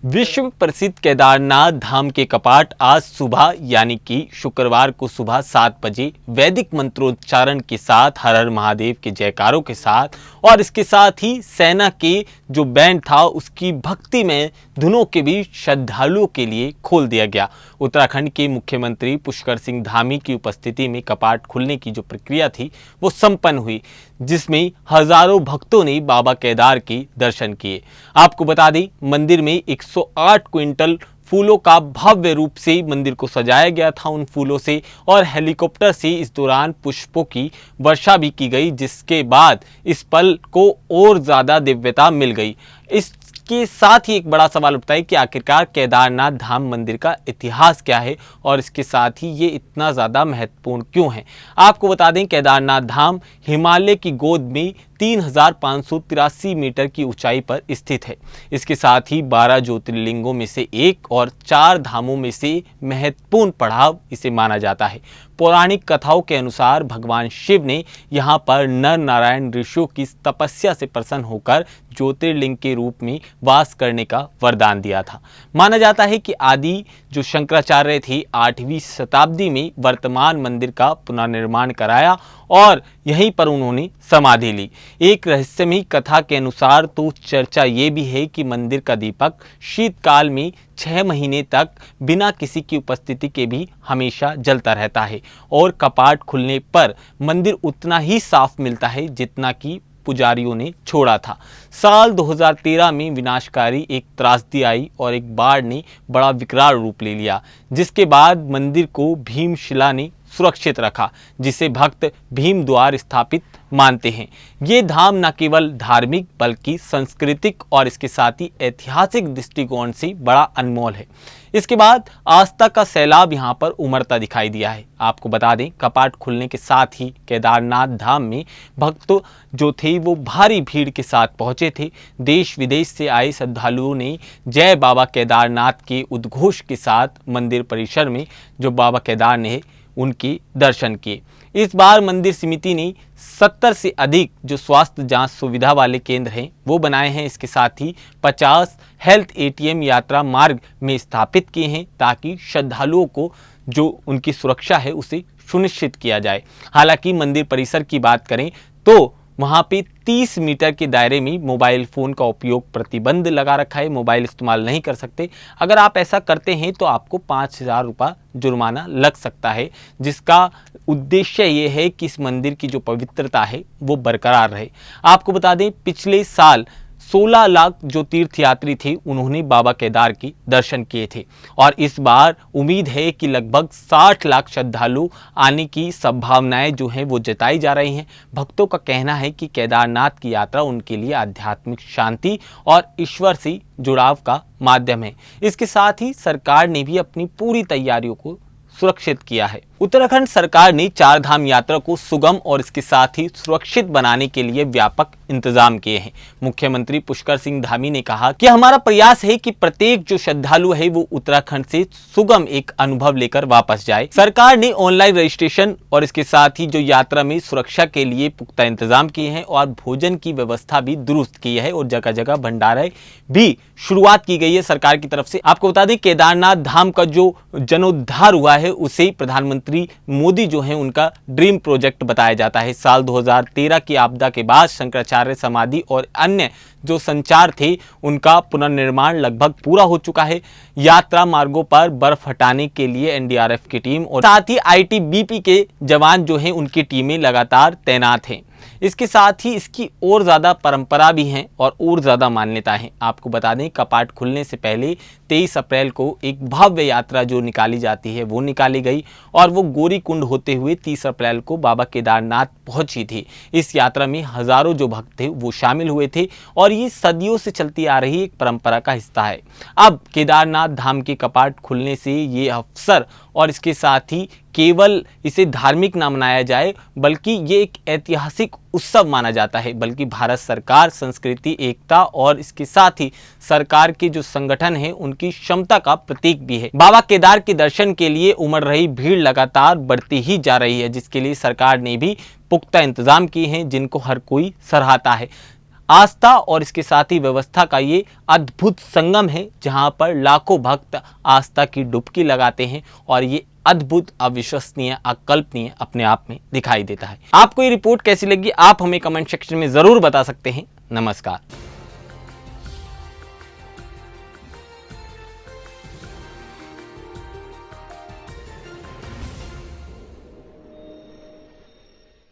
विश्व प्रसिद्ध केदारनाथ धाम के कपाट आज सुबह यानी कि शुक्रवार को सुबह 7 बजे वैदिक मंत्रोच्चारण के साथ हर हर महादेव के जयकारों के साथ और इसके साथ ही सेना के जो बैंड था उसकी भक्ति में धुनों के बीच श्रद्धालुओं के लिए खोल दिया गया। उत्तराखंड के मुख्यमंत्री पुष्कर सिंह धामी की उपस्थिति में कपाट खुलने की जो प्रक्रिया थी वो संपन्न हुई, जिसमें हजारों भक्तों ने बाबा केदार के दर्शन किए। आपको बता दें, मंदिर में 108 क्विंटल फूलों का भव्य रूप से मंदिर को सजाया गया था उन फूलों से, और हेलीकॉप्टर से इस दौरान पुष्पों की वर्षा भी की गई, जिसके बाद इस पल को और ज्यादा दिव्यता मिल गई। इसके साथ ही एक बड़ा सवाल उठता है कि आखिरकार केदारनाथ धाम मंदिर का इतिहास क्या है और इसके साथ ही ये इतना ज़्यादा महत्वपूर्ण क्यों है। आपको बता दें, केदारनाथ धाम हिमालय की गोद में 3583 मीटर की ऊंचाई पर स्थित है। इसके साथ ही 12 ज्योतिर्लिंगों में से एक और 4 धामों में से महत्वपूर्ण पड़ाव इसे माना जाता है। पौराणिक कथाओं के अनुसार भगवान शिव ने यहाँ पर नर नारायण ऋषियों की तपस्या से प्रसन्न होकर ज्योतिर्लिंग के रूप में वास करने का वरदान दिया था। माना जाता है कि आदि जो शंकराचार्य थे 8वीं शताब्दी में वर्तमान मंदिर का पुनर्निर्माण कराया और यहीं पर उन्होंने समाधि ली। एक रहस्यमयी कथा के अनुसार तो चर्चा ये भी है कि मंदिर का दीपक शीतकाल में 6 महीने तक बिना किसी की उपस्थिति के भी हमेशा जलता रहता है और कपाट खुलने पर मंदिर उतना ही साफ मिलता है जितना कि पुजारियों ने छोड़ा था। साल 2013 में विनाशकारी एक त्रासदी आई और एक बाढ़ ने बड़ा विकराल रूप ले लिया, जिसके बाद मंदिर को भीमशिला ने सुरक्षित रखा, जिसे भक्त भीम द्वार स्थापित मानते हैं। ये धाम न केवल धार्मिक बल्कि सांस्कृतिक और इसके साथ ही ऐतिहासिक दृष्टिकोण से बड़ा अनमोल है। इसके बाद आस्था का सैलाब यहाँ पर उमड़ता दिखाई दिया है। आपको बता दें, कपाट खुलने के साथ ही केदारनाथ धाम में भक्त जो थे वो भारी भीड़ के साथ पहुंचे थे। देश विदेश से आए श्रद्धालुओं ने जय बाबा केदारनाथ के उद्घोष के साथ मंदिर परिसर में जो बाबा केदार ने उनके दर्शन किए। इस बार मंदिर समिति ने 70 से अधिक जो स्वास्थ्य जांच सुविधा वाले केंद्र हैं वो बनाए हैं। इसके साथ ही 50 हेल्थ एटीएम यात्रा मार्ग में स्थापित किए हैं ताकि श्रद्धालुओं को जो उनकी सुरक्षा है उसे सुनिश्चित किया जाए। हालांकि मंदिर परिसर की बात करें तो वहाँ पे 30 मीटर के दायरे में मोबाइल फ़ोन का उपयोग प्रतिबंध लगा रखा है। मोबाइल इस्तेमाल नहीं कर सकते। अगर आप ऐसा करते हैं तो आपको 5000 रुपये जुर्माना लग सकता है, जिसका उद्देश्य ये है कि इस मंदिर की जो पवित्रता है वो बरकरार रहे। आपको बता दें, पिछले साल 16 लाख जो तीर्थयात्री थे उन्होंने बाबा केदार के दर्शन किए थे और इस बार उम्मीद है कि लगभग 60 लाख श्रद्धालु आने की संभावनाएं जो हैं वो जताई जा रही हैं। भक्तों का कहना है कि केदारनाथ की यात्रा उनके लिए आध्यात्मिक शांति और ईश्वर से जुड़ाव का माध्यम है। इसके साथ ही सरकार ने भी अपनी पूरी तैयारियों को सुरक्षित किया है। उत्तराखंड सरकार ने 4 धाम यात्रा को सुगम और इसके साथ ही सुरक्षित बनाने के लिए व्यापक इंतजाम किए हैं। मुख्यमंत्री पुष्कर सिंह धामी ने कहा कि हमारा प्रयास है कि प्रत्येक जो श्रद्धालु है वो उत्तराखंड से सुगम एक अनुभव लेकर वापस जाए। सरकार ने ऑनलाइन रजिस्ट्रेशन और इसके साथ ही जो यात्रा में सुरक्षा के लिए पुख्ता इंतजाम किए हैं और भोजन की व्यवस्था भी दुरुस्त की है और जगह जगह भंडारे भी शुरुआत की गई है सरकार की तरफ से। आपको बता दें, केदारनाथ धाम का जो जनोद्धार हुआ है उसे प्रधानमंत्री मोदी जो है उनका ड्रीम प्रोजेक्ट बताया जाता है। साल 2013 की आपदा के बाद शंकराचार्य समाधि और अन्य जो संचार थे उनका पुनर्निर्माण लगभग पूरा हो चुका है। यात्रा मार्गों पर बर्फ हटाने के लिए एनडीआरएफ की टीम और साथ ही आईटीबीपी के जवान जो हैं उनकी टीमें लगातार तैनात हैं। इसके साथ ही इसकी और ज़्यादा परंपरा भी हैं और ज़्यादा मान्यता है। आपको बता दें, कपाट खुलने से पहले 23 अप्रैल को एक भव्य यात्रा जो निकाली जाती है वो निकाली गई और वो गौरी कुंड होते हुए 30 अप्रैल को बाबा केदारनाथ पहुंची थी। इस यात्रा में हजारों जो भक्त थे वो शामिल हुए थे और ये सदियों से चलती आ रही एक परंपरा का हिस्सा है। अब केदारनाथ धाम के कपाट खुलने से ये अवसर और इसके साथ ही केवल इसे धार्मिक ना मनाया जाए बल्कि ये एक ऐतिहासिक उत्सव माना जाता है, बल्कि भारत सरकार संस्कृति, एकता और इसके साथ ही सरकार के जो संगठन है उनकी क्षमता का प्रतीक भी है। बाबा केदार के दर्शन के लिए उमड़ रही भीड़ लगातार बढ़ती ही जा रही है, जिसके लिए सरकार ने भी पुख्ता इंतजाम किए हैं जिनको हर कोई सराहता है। आस्था और इसके साथ ही व्यवस्था का ये अद्भुत संगम है, जहां पर लाखों भक्त आस्था की डुबकी लगाते हैं और ये अद्भुत, अविश्वसनीय, अकल्पनीय अपने आप में दिखाई देता है। आपको ये रिपोर्ट कैसी लगी, आप हमें कमेंट सेक्शन में जरूर बता सकते हैं। नमस्कार।